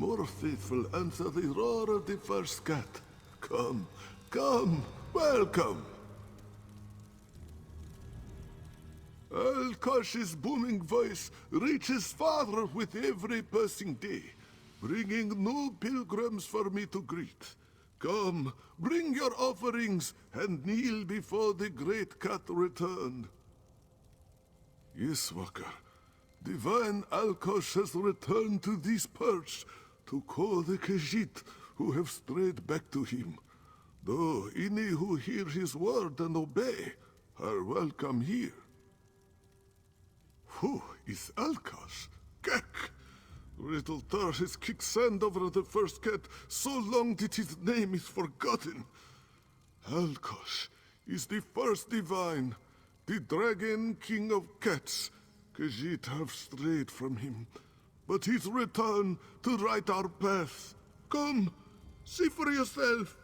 more faithful answer the roar of the first cat. Come, come, welcome! Alkosh's booming voice reaches farther with every passing day, bringing new pilgrims for me to greet. Come, bring your offerings, and kneel before the great cat returned. Yes, Walker. Divine Alkosh has returned to this perch to call the Khajiit who have strayed back to him. Though any who hear his word and obey are welcome here. Who is Alkosh? Gek! Little Tar has kicked sand over the first cat so long that his name is forgotten. Alkosh is the first divine, the dragon king of cats. Khajiit have strayed from him, but he's returned to right our path. Come, see for yourself.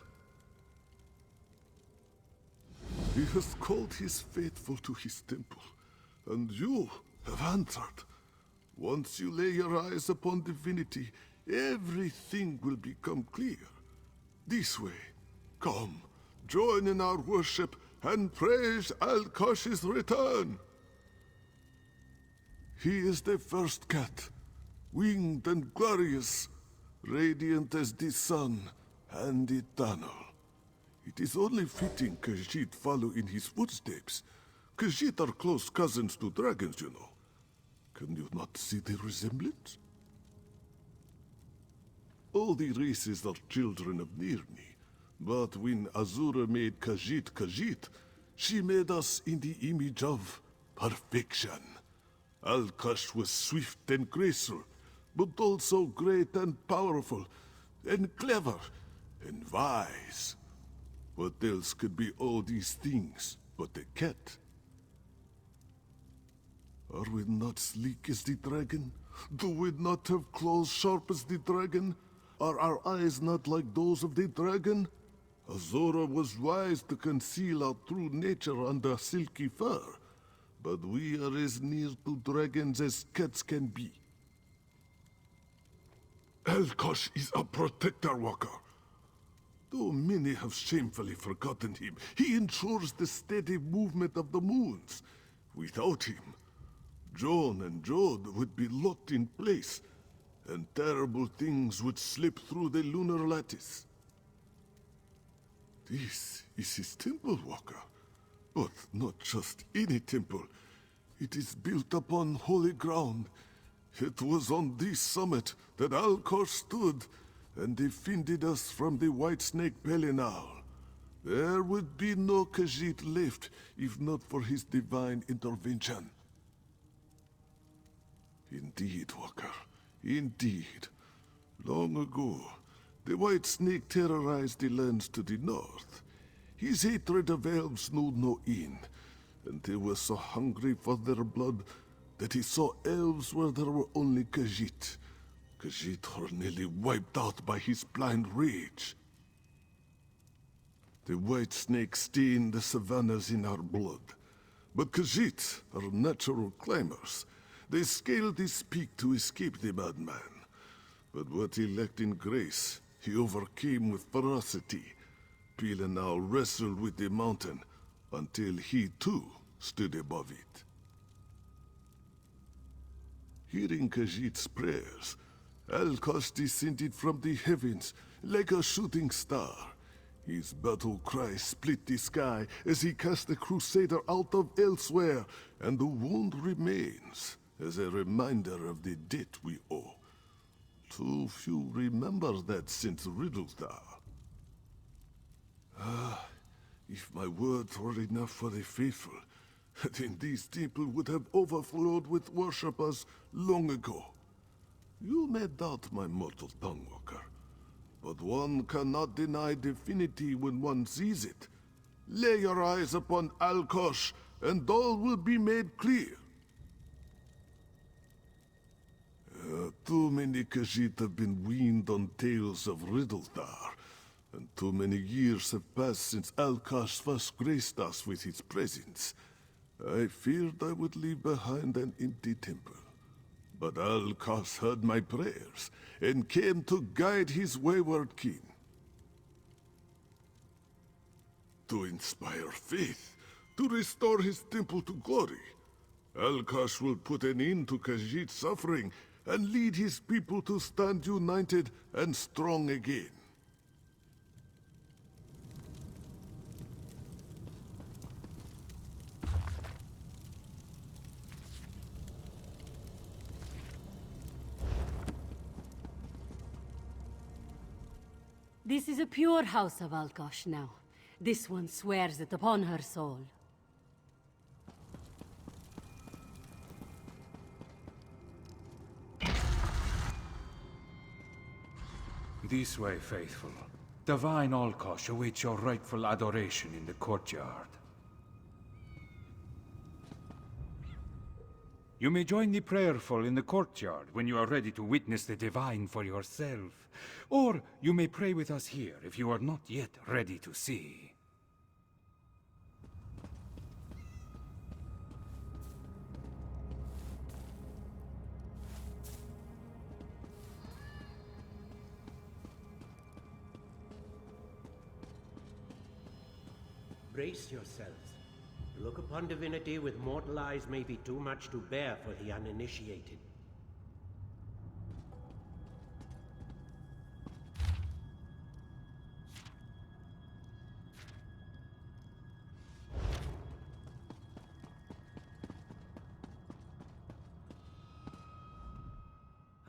He has called his faithful to his temple, and you have answered. Once you lay your eyes upon divinity, everything will become clear. This way, come, join in our worship and praise Alkosh's return. He is the first cat, winged and glorious, radiant as the sun and eternal. It is only fitting Khajiit follow in his footsteps. Khajiit are close cousins to dragons, you know. Can you not see the resemblance? All the races are children of Nirni, but when Azura made Khajiit Khajiit, she made us in the image of perfection. Alkosh was swift and graceful, but also great and powerful, and clever, and wise. What else could be all these things but a cat? Are we not sleek as the dragon? Do we not have claws sharp as the dragon? Are our eyes not like those of the dragon? Azora was wise to conceal our true nature under silky fur, but we are as near to dragons as cats can be. Alkosh is a protector walker. Though many have shamefully forgotten him, he ensures the steady movement of the moons. Without him, John and Jod would be locked in place, and terrible things would slip through the lunar lattice. This is his temple, Walker. But not just any temple. It is built upon holy ground. It was on this summit that Alkosh stood and defended us from the White Snake Pelinal. There would be no Khajiit left if not for his divine intervention. Indeed, Walker. Indeed. Long ago, the White Snake terrorized the lands to the north. His hatred of elves knew no end, and they were so hungry for their blood that he saw elves where there were only Khajiit. Khajiit were nearly wiped out by his blind rage. The White Snake stained the savannas in our blood, but Khajiit are natural climbers. They scaled his peak to escape the madman. But what he lacked in grace, he overcame with ferocity. Pila now wrestled with the mountain until he too stood above it. Hearing Khajiit's prayers, Alkosh descended from the heavens like a shooting star. His battle cry split the sky as he cast the Crusader out of Elsweyr, and the wound remains as a reminder of the debt we owe. Too few remember that since Riddlestar. If my words were enough for the faithful, then this temple would have overflowed with worshippers long ago. You may doubt my mortal tongue, Walker, but one cannot deny divinity when one sees it. Lay your eyes upon Alkosh, and all will be made clear. Too many Khajiit have been weaned on tales of Riddlestar, and too many years have passed since Alkosh first graced us with his presence. I feared I would leave behind an empty temple. But Alkosh heard my prayers and came to guide his wayward king. To inspire faith, to restore his temple to glory. Alkosh will put an end to Khajiit's suffering and lead his people to stand united and strong again. This is a pure house of Alkosh now. This one swears it upon her soul. This way, faithful. Divine Alkosh awaits your rightful adoration in the courtyard. You may join the prayerful in the courtyard when you are ready to witness the divine for yourself. Or you may pray with us here if you are not yet ready to see. Brace yourselves. To look upon divinity with mortal eyes may be too much to bear for the uninitiated.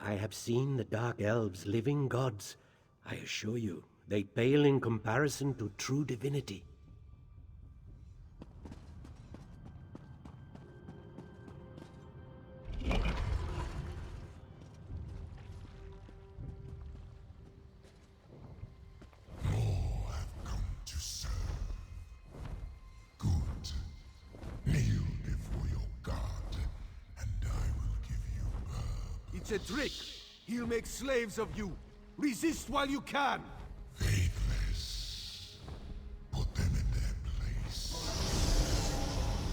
I have seen the Dark Elves, living gods. I assure you, they pale in comparison to true divinity. It's a trick. He'll make slaves of you. Resist while you can. Faithless. Put them in their place.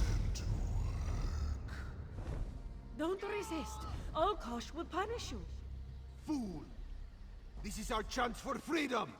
Them to work. Don't resist. Alkosh will punish you. Fool. This is our chance for freedom.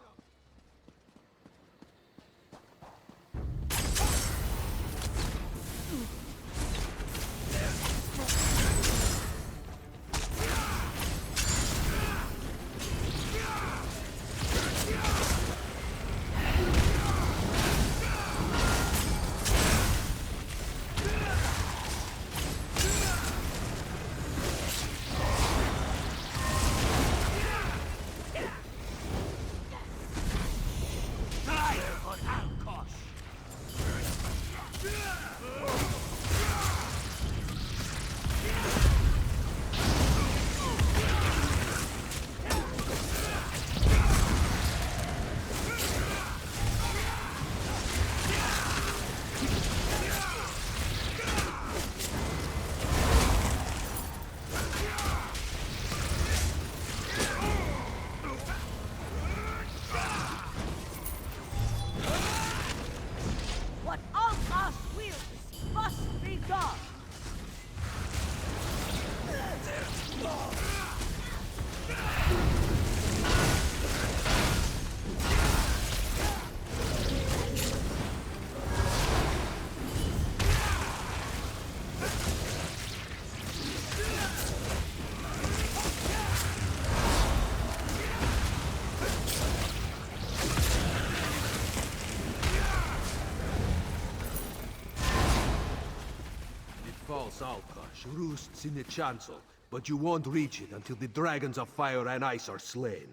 Alkosh roosts in the chancel, but you won't reach it until the dragons of fire and ice are slain.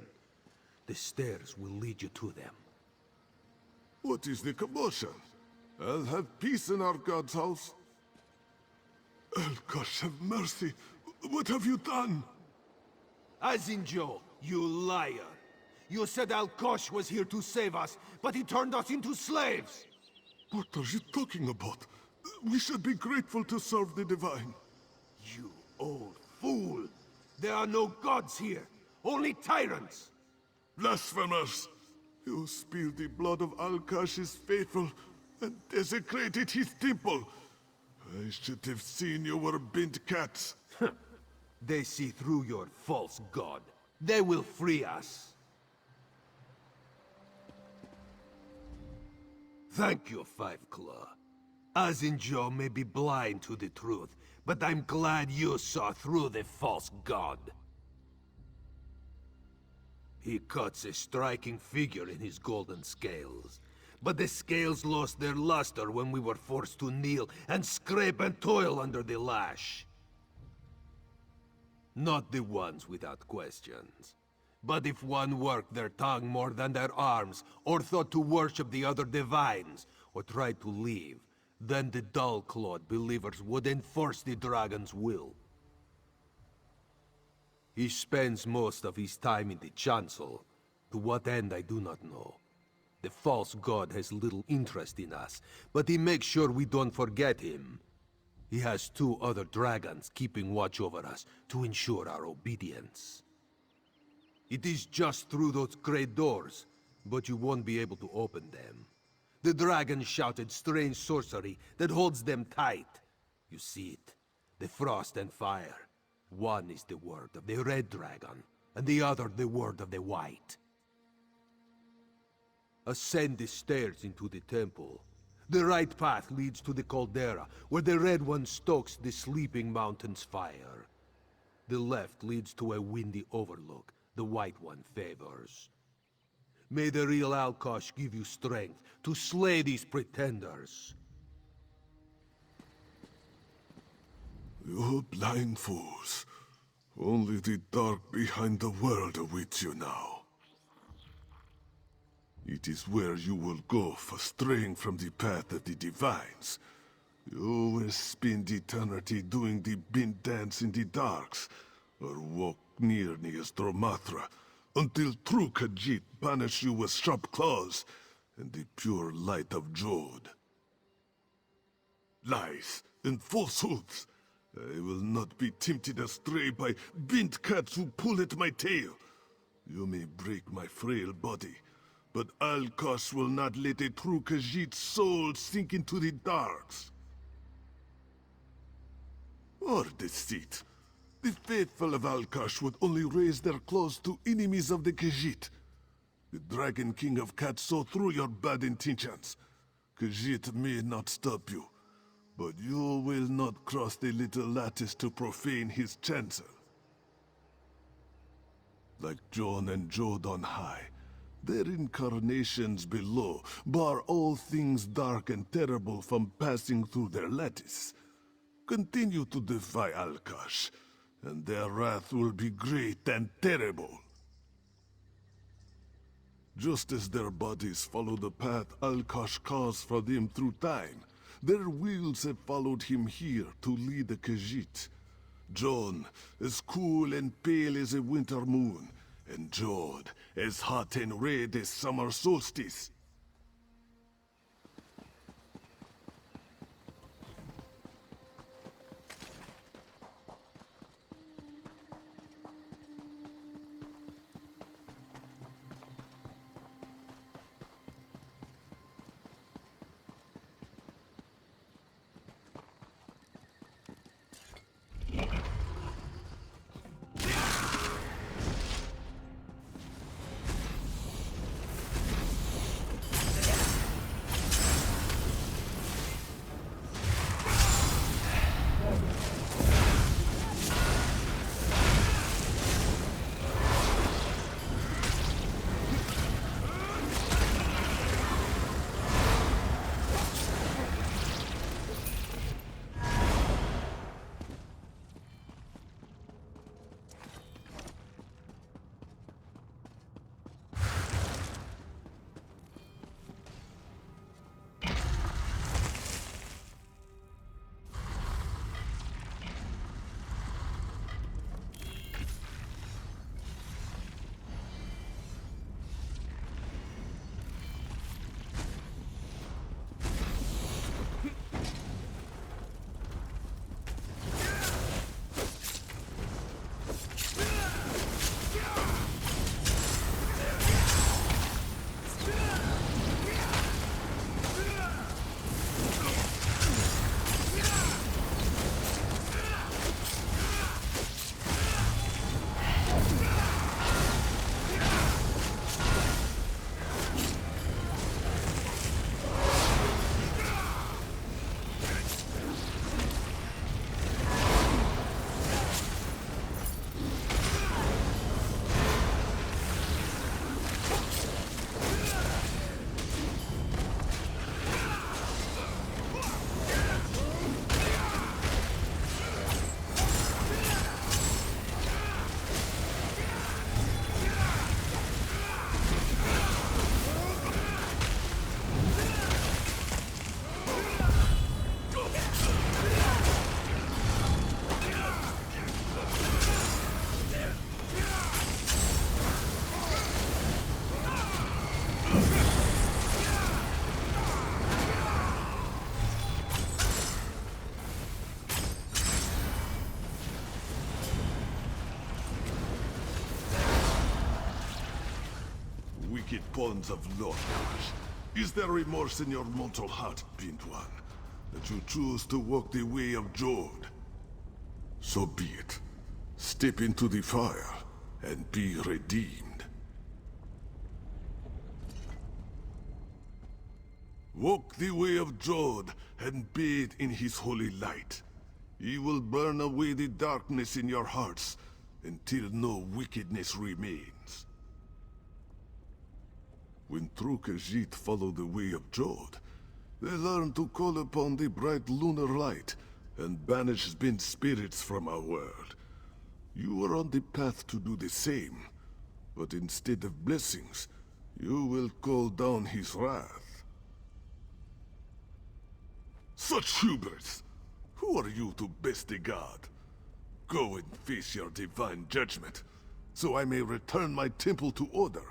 The stairs will lead you to them. What is the commotion? I'll have peace in our god's house. Alkosh, have mercy. What have you done? Azin-jo, you liar. You said Alkosh was here to save us, but he turned us into slaves. What are you talking about? We should be grateful to serve the divine. You old fool! There are no gods here, only tyrants! Blasphemers! You spilled the blood of Alkosh's faithful and desecrated his temple. I should have seen you were bent cats. They see through your false god. They will free us. Thank you, Five Claw. Azin-jo may be blind to the truth, but I'm glad you saw through the false god. He cuts a striking figure in his golden scales. But the scales lost their luster when we were forced to kneel and scrape and toil under the lash. Not the ones without questions. But if one worked their tongue more than their arms, or thought to worship the other divines, or tried to leave, then the dull-clawed believers would enforce the dragon's will. He spends most of his time in the chancel. To what end I do not know. The false god has little interest in us, but he makes sure we don't forget him. He has 2 other dragons keeping watch over us to ensure our obedience. It is just through those great doors, but you won't be able to open them. The dragon shouted strange sorcery that holds them tight. You see it, the frost and fire. One is the word of the red dragon, and the other the word of the white. Ascend the stairs into the temple. The right path leads to the caldera, where the red one stokes the sleeping mountain's fire. The left leads to a windy overlook the white one favors. May the real Alkosh give you strength to slay these pretenders. You blind fools. Only the dark behind the world awaits you now. It is where you will go for straying from the path of the divines. You will spend eternity doing the bind dance in the darks, or walk near Dromathra, until true Khajiit banish you with sharp claws and the pure light of Jod. Lies and falsehoods. I will not be tempted astray by bent cats who pull at my tail. You may break my frail body, but Alkosh will not let a true Khajiit's soul sink into the darks. Or deceit. The faithful of Alkosh would only raise their claws to enemies of the Khajiit. The Dragon King of Cats saw through your bad intentions. Khajiit may not stop you, but you will not cross the little lattice to profane his chancel. Like John and Jod on high, their incarnations below bar all things dark and terrible from passing through their lattice. Continue to defy Alkosh, and their wrath will be great and terrible. Just as their bodies follow the path Alkosh carves for them through time, their wills have followed him here to lead the Khajiit. John, as cool and pale as a winter moon, and Jod, as hot and red as summer solstice. wicked pawns of Alkosh. Is there remorse in your mortal heart, Pinned One, that you choose to walk the way of Jod? So be it. Step into the fire and be redeemed. Walk the way of Jod and bathe in his holy light. He will burn away the darkness in your hearts until no wickedness remains. When true Khajiit follow the way of Jod, they learn to call upon the bright lunar light and banish bent spirits from our world. You are on the path to do the same, but instead of blessings, you will call down his wrath. Such hubris! Who are you to best a god? Go and face your divine judgment, so I may return my temple to order.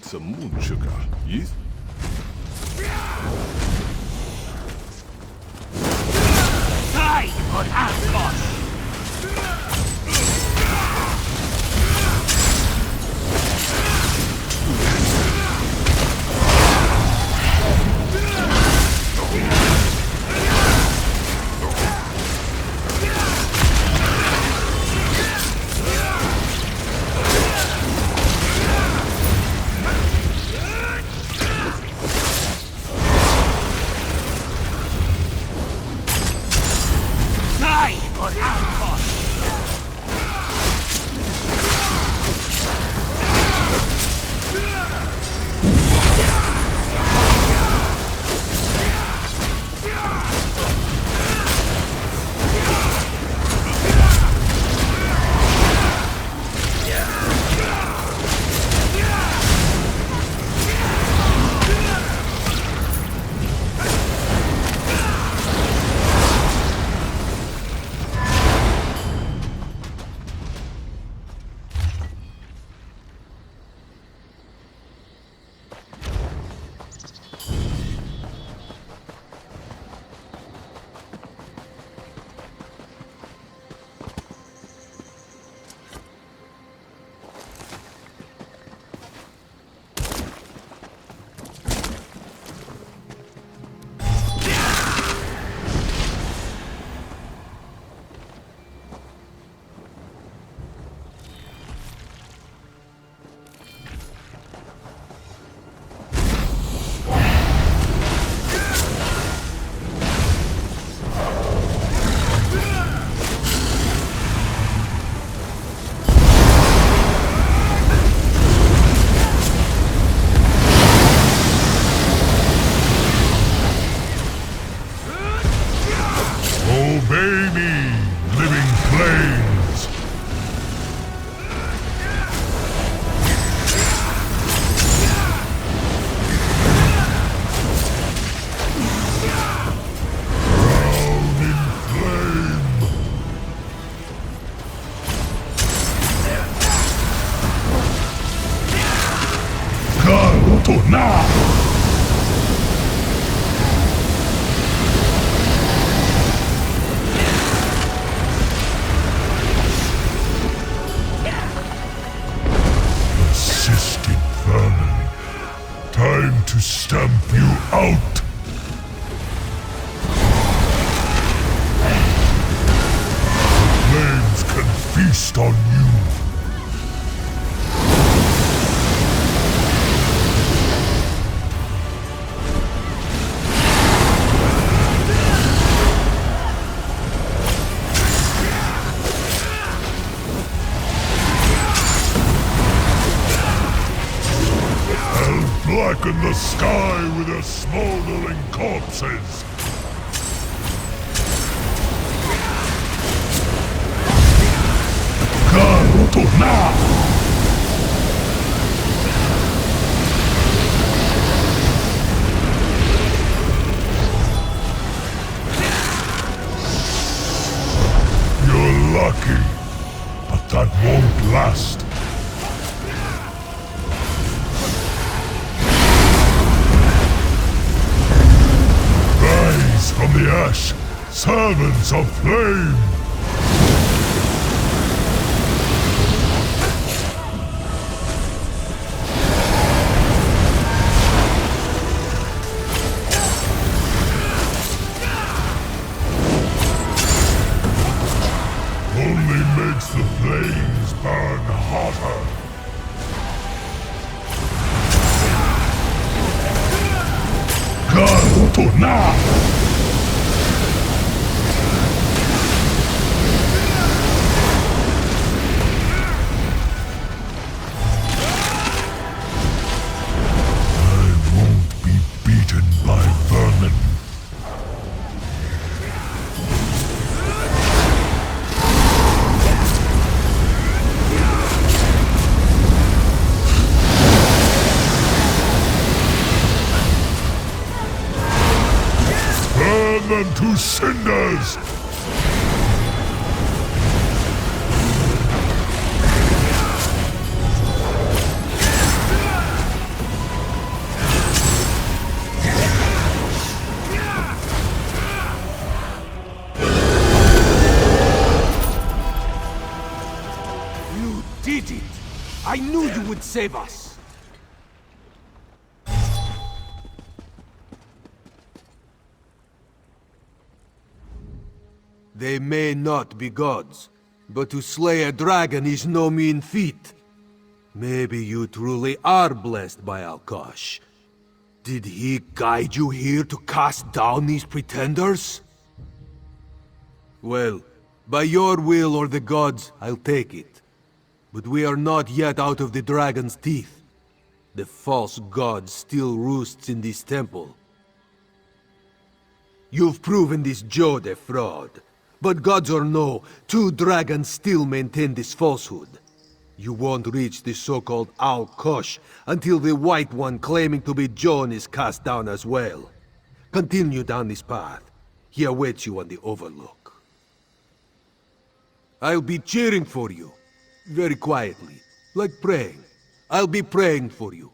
Some moon sugar, yes? Die for Alkosh! out! Flames can feast on you. Blacken the sky with their smoldering corpses! Gato now! You're lucky, but that won't last. From the ash, servants of flame! Only makes the flames burn hotter. Gato now! Them to cinders! You did it! I knew you would save us! They may not be gods, but to slay a dragon is no mean feat. Maybe you truly are blessed by Alkosh. Did he guide you here to cast down these pretenders? Well, by your will or the gods, I'll take it. But we are not yet out of the dragon's teeth. The false god still roosts in this temple. You've proven this Jode a fraud. But gods or no, 2 dragons still maintain this falsehood. You won't reach the so-called Alkosh until the White One claiming to be John is cast down as well. Continue down this path. He awaits you on the Overlook. I'll be cheering for you. Very quietly. Like praying. I'll be praying for you.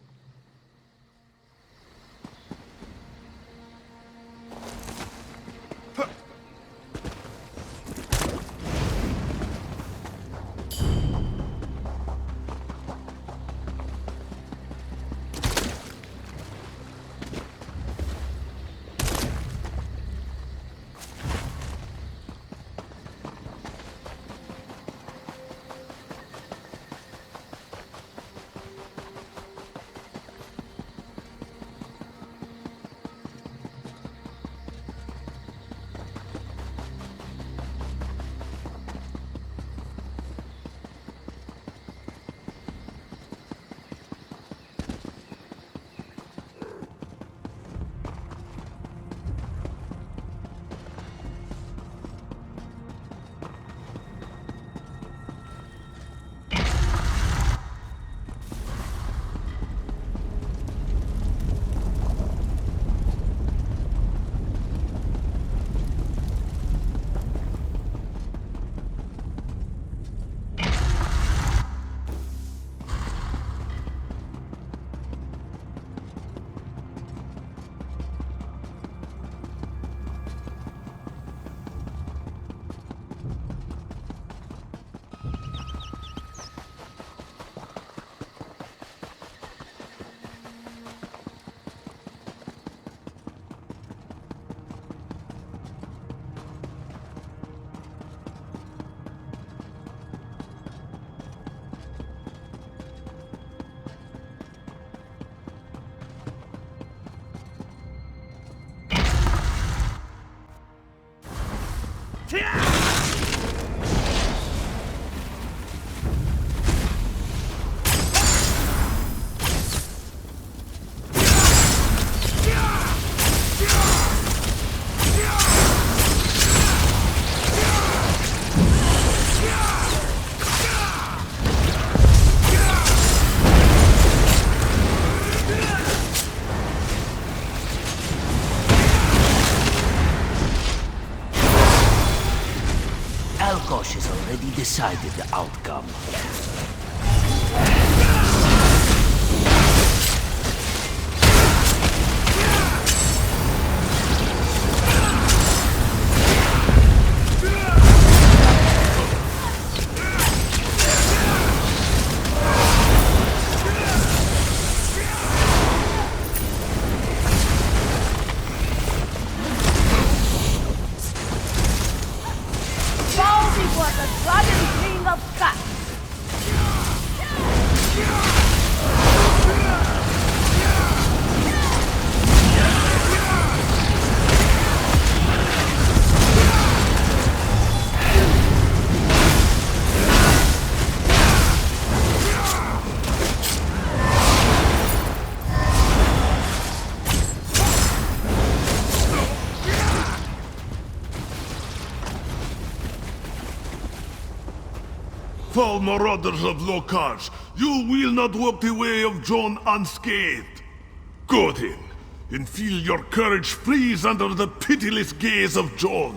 Alkosh has already decided the outcome. Bow before the Dragon King of Cats! Foul marauders of Alkosh, you will not walk the way of John unscathed. Go then, and feel your courage freeze under the pitiless gaze of John.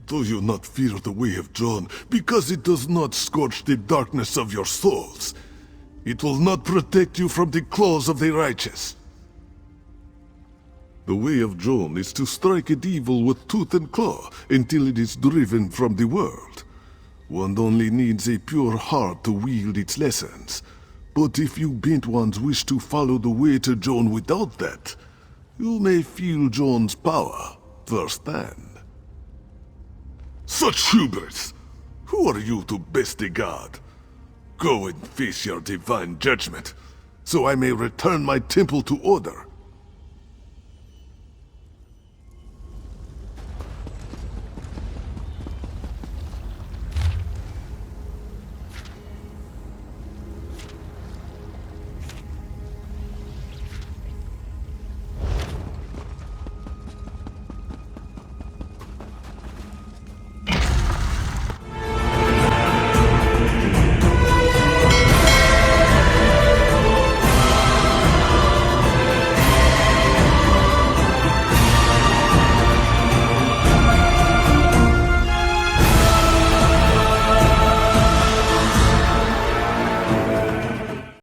Do you not fear the way of John, because it does not scorch the darkness of your souls? It will not protect you from the claws of the righteous. The way of John is to strike at evil with tooth and claw until it is driven from the world. One only needs a pure heart to wield its lessons. But if you bent ones wish to follow the way to John without that, you may feel John's power firsthand. Such hubris! Who are you to best a god? Go and face your divine judgment, so I may return my temple to order